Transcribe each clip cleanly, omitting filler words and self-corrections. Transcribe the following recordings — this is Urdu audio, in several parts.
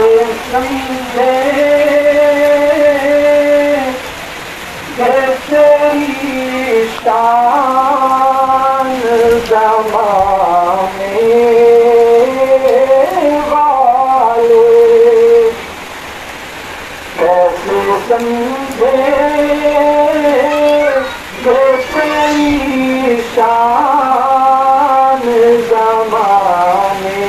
سمجھے کہ تیری شان زمانے والے کیسے سمجھے کہ تیری شان زمانے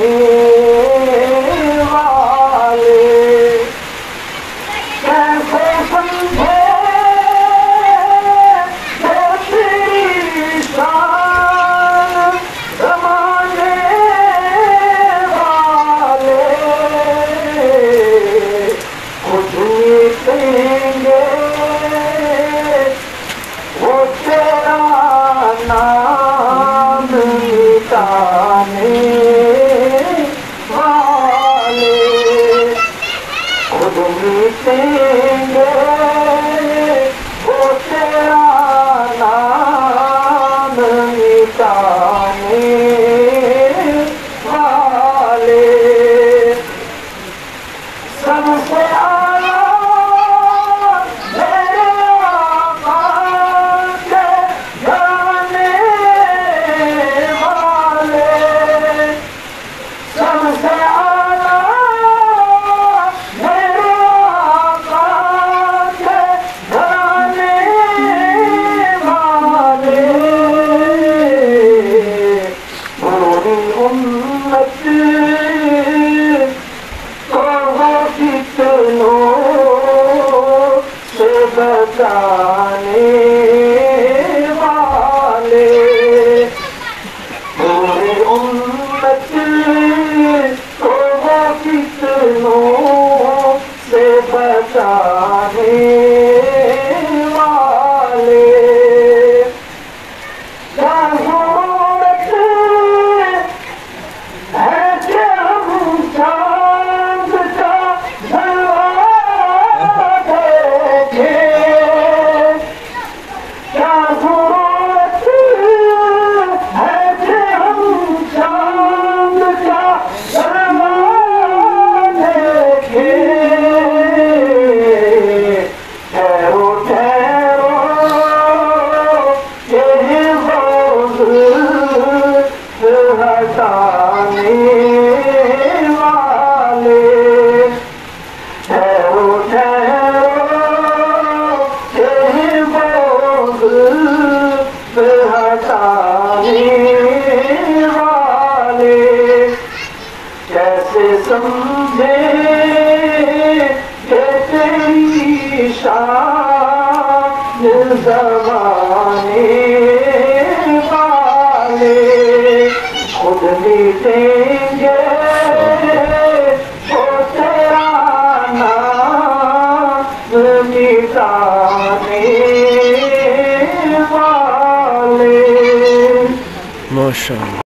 بچانے والے پورے امت کو وہ کتنوں سے بچانے والے ضرورت ہے کہ ہم چاند کا سمجھے کہ تیری شان زمانے والے خود مٹیں گے وہ تیرا نام مٹانے والے. ماشاءاللہ.